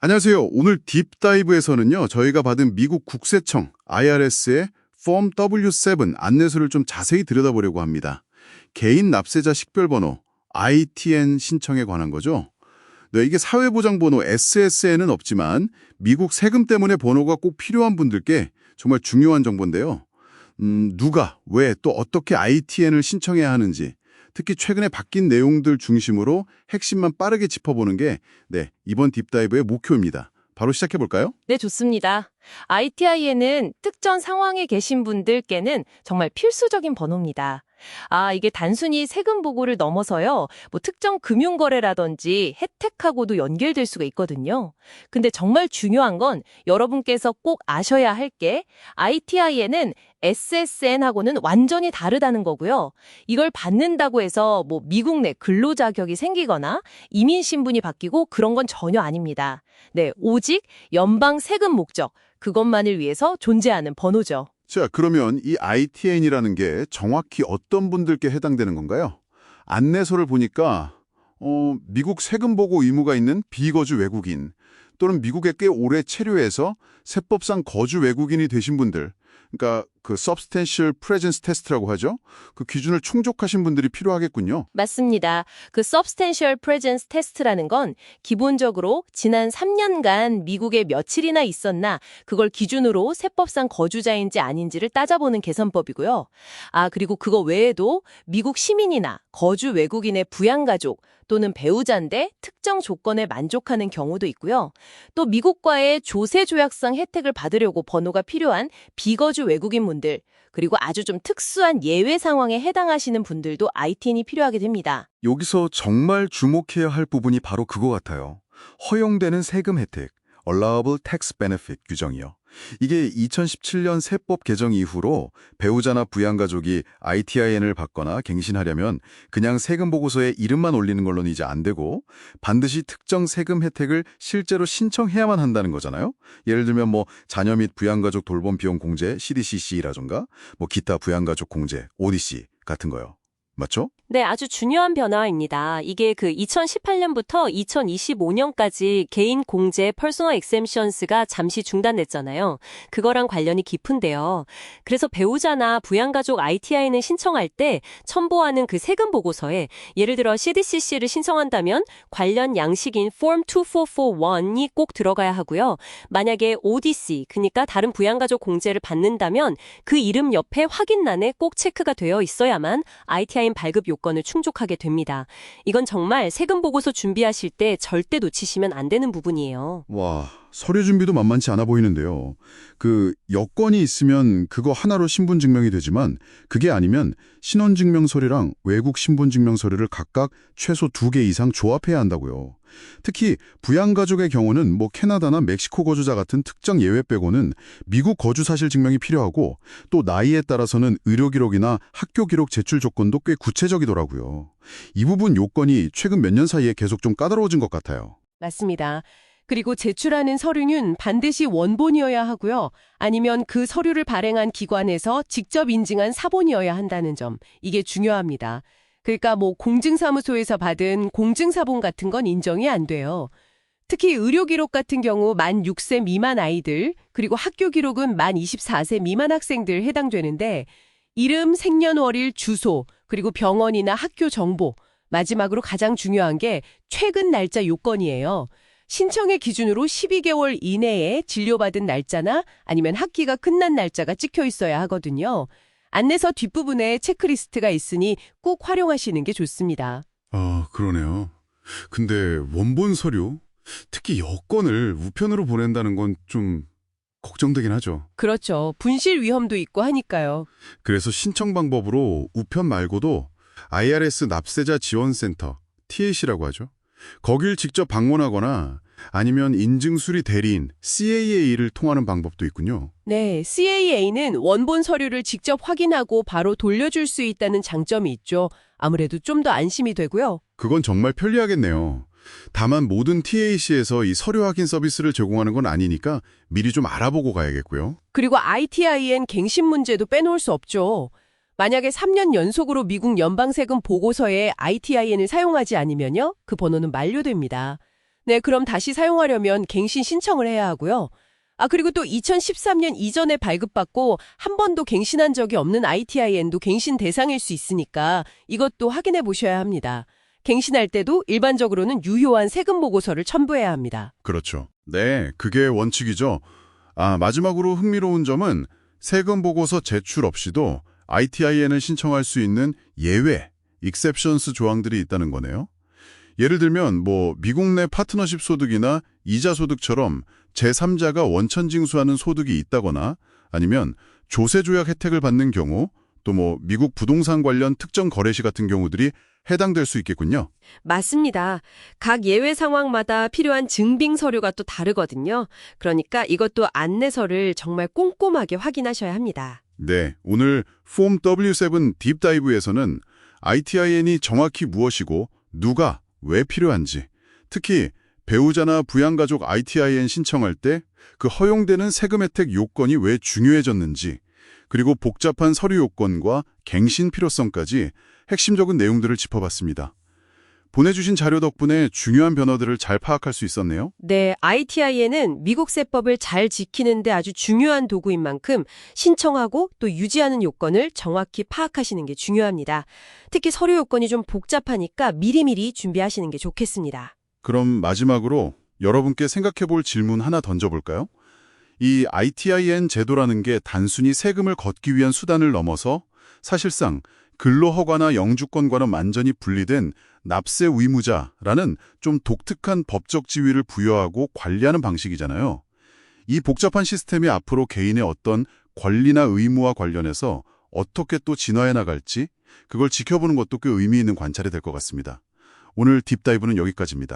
안녕하세요. 오늘 딥다이브에서는요, 저희가 받은 미국 국세청 IRS의 Form W7 안내서를 좀 자세히 들여다보려고 합니다. 개인 납세자 식별번호 ITN 신청에 관한 거죠. 네, 이게 사회보장번호 SSN은 없지만 미국 세금 때문에 번호가 꼭 필요한 분들께 정말 중요한 정보인데요. 누가, 왜, 또 어떻게 ITN을 신청해야 하는지, 특히 최근에 바뀐 내용들 중심으로 핵심만 빠르게 짚어보는 게 이번 딥다이브의 목표입니다. 바로 시작해볼까요? 네, 좋습니다. ITIN은 특정 상황에 계신 분들께는 정말 필수적인 번호입니다. 이게 단순히 세금 보고를 넘어서요, 특정 금융거래라든지 혜택하고도 연결될 수가 있거든요. 근데 정말 중요한 건 여러분께서 꼭 아셔야 할 게 ITIN은 SSN하고는 완전히 다르다는 거고요. 이걸 받는다고 해서 미국 내 근로자격이 생기거나 이민 신분이 바뀌고 그런 건 전혀 아닙니다. 네, 오직 연방 세금 목적, 그것만을 위해서 존재하는 번호죠. 자, 그러면 이 ITN이라는 게 정확히 어떤 분들께 해당되는 건가요? 안내서를 보니까 미국 세금 보고 의무가 있는 비거주 외국인 또는 미국에 꽤 오래 체류해서 세법상 거주 외국인이 되신 분들, 그러니까 그 Substantial Presence Test라고 하죠. 그 기준을 충족하신 분들이 필요하겠군요. 맞습니다. 그 Substantial Presence Test라는 건 기본적으로 지난 3년간 미국에 며칠이나 있었나 그걸 기준으로 세법상 거주자인지 아닌지를 따져보는 계산법이고요. 그리고 그거 외에도 미국 시민이나 거주 외국인의 부양가족 또는 배우자인데 특정 조건에 만족하는 경우도 있고요. 또 미국과의 조세조약상 혜택을 받으려고 번호가 필요한 비거주 외국인분들, 그리고 아주 좀 특수한 예외 상황에 해당하시는 분들도 ITN이 필요하게 됩니다. 여기서 정말 주목해야 할 부분이 바로 그거 같아요. 허용되는 세금 혜택, Allowable Tax Benefit 규정이요. 이게 2017년 세법 개정 이후로 배우자나 부양가족이 ITIN을 받거나 갱신하려면 그냥 세금 보고서에 이름만 올리는 걸로는 이제 안 되고 반드시 특정 세금 혜택을 실제로 신청해야만 한다는 거잖아요. 예를 들면 자녀 및 부양가족 돌봄 비용 공제 CDCC라던가 기타 부양가족 공제 ODC 같은 거요. 맞죠? 네, 아주 중요한 변화입니다. 이게 2018년부터 2025년까지 개인 공제 Personal Exemptions가 잠시 중단됐잖아요. 그거랑 관련이 깊은데요. 그래서 배우자나 부양가족 ITIN을 신청할 때 첨부하는 그 세금 보고서에 예를 들어 CDCC를 신청한다면 관련 양식인 Form 2441이 꼭 들어가야 하고요. 만약에 ODC, 그러니까 다른 부양가족 공제를 받는다면 그 이름 옆에 확인란에 꼭 체크가 되어 있어야만 ITIN 발급 요건을 충족하게 됩니다. 이건 정말 세금 보고서 준비하실 때 절대 놓치시면 안 되는 부분이에요. 와, 서류 준비도 만만치 않아 보이는데요. 그 여권이 있으면 그거 하나로 신분증명이 되지만 그게 아니면 신원증명서류랑 외국 신분증명서류를 각각 최소 2개 이상 조합해야 한다고요. 특히 부양가족의 경우는 캐나다나 멕시코 거주자 같은 특정 예외 빼고는 미국 거주 사실 증명이 필요하고 또 나이에 따라서는 의료기록이나 학교기록 제출 조건도 꽤 구체적이더라고요. 이 부분 요건이 최근 몇 년 사이에 계속 좀 까다로워진 것 같아요. 맞습니다. 그리고 제출하는 서류는 반드시 원본이어야 하고요. 아니면 그 서류를 발행한 기관에서 직접 인증한 사본이어야 한다는 점, 이게 중요합니다. 그러니까 공증사무소에서 받은 공증사본 같은 건 인정이 안 돼요. 특히 의료기록 같은 경우 만 6세 미만 아이들, 그리고 학교기록은 만 24세 미만 학생들 해당되는데 이름, 생년월일, 주소, 그리고 병원이나 학교 정보, 마지막으로 가장 중요한 게 최근 날짜 요건이에요. 신청의 기준으로 12개월 이내에 진료받은 날짜나 아니면 학기가 끝난 날짜가 찍혀 있어야 하거든요. 안내서 뒷부분에 체크리스트가 있으니 꼭 활용하시는 게 좋습니다. 그러네요. 근데 원본 서류, 특히 여권을 우편으로 보낸다는 건 좀 걱정되긴 하죠. 그렇죠. 분실 위험도 있고 하니까요. 그래서 신청 방법으로 우편 말고도 IRS 납세자 지원센터, TAC라고 하죠. 거길 직접 방문하거나 아니면 인증수리 대리인, CAA를 통하는 방법도 있군요. 네, CAA는 원본 서류를 직접 확인하고 바로 돌려줄 수 있다는 장점이 있죠. 아무래도 좀 더 안심이 되고요. 그건 정말 편리하겠네요. 다만 모든 TAC에서 이 서류 확인 서비스를 제공하는 건 아니니까 미리 좀 알아보고 가야겠고요. 그리고 ITIN 갱신 문제도 빼놓을 수 없죠. 만약에 3년 연속으로 미국 연방세금 보고서에 ITIN을 사용하지 않으면요, 그 번호는 만료됩니다. 네, 그럼 다시 사용하려면 갱신 신청을 해야 하고요. 그리고 또 2013년 이전에 발급받고 한 번도 갱신한 적이 없는 ITIN도 갱신 대상일 수 있으니까 이것도 확인해 보셔야 합니다. 갱신할 때도 일반적으로는 유효한 세금 보고서를 첨부해야 합니다. 그렇죠. 네, 그게 원칙이죠. 마지막으로 흥미로운 점은 세금 보고서 제출 없이도 ITIN을 신청할 수 있는 예외, exceptions 조항들이 있다는 거네요. 예를 들면 미국 내 파트너십 소득이나 이자 소득처럼 제3자가 원천 징수하는 소득이 있다거나 아니면 조세 조약 혜택을 받는 경우 또 미국 부동산 관련 특정 거래시 같은 경우들이 해당될 수 있겠군요. 맞습니다. 각 예외 상황마다 필요한 증빙 서류가 또 다르거든요. 그러니까 이것도 안내서를 정말 꼼꼼하게 확인하셔야 합니다. 네, 오늘 폼 W7 딥다이브에서는 ITIN이 정확히 무엇이고 누가 왜 필요한지, 특히 배우자나 부양가족 ITIN 신청할 때 그 허용되는 세금 혜택 요건이 왜 중요해졌는지, 그리고 복잡한 서류 요건과 갱신 필요성까지 핵심적인 내용들을 짚어봤습니다. 보내주신 자료 덕분에 중요한 변화들을 잘 파악할 수 있었네요. 네, ITIN은 미국 세법을 잘 지키는 데 아주 중요한 도구인 만큼 신청하고 또 유지하는 요건을 정확히 파악하시는 게 중요합니다. 특히 서류 요건이 좀 복잡하니까 미리미리 준비하시는 게 좋겠습니다. 그럼 마지막으로 여러분께 생각해볼 질문 하나 던져볼까요? 이 ITIN 제도라는 게 단순히 세금을 걷기 위한 수단을 넘어서 사실상 근로허가나 영주권과는 완전히 분리된 납세 의무자라는 좀 독특한 법적 지위를 부여하고 관리하는 방식이잖아요. 이 복잡한 시스템이 앞으로 개인의 어떤 권리나 의무와 관련해서 어떻게 또 진화해 나갈지 그걸 지켜보는 것도 꽤 의미 있는 관찰이 될 것 같습니다. 오늘 딥다이브는 여기까지입니다.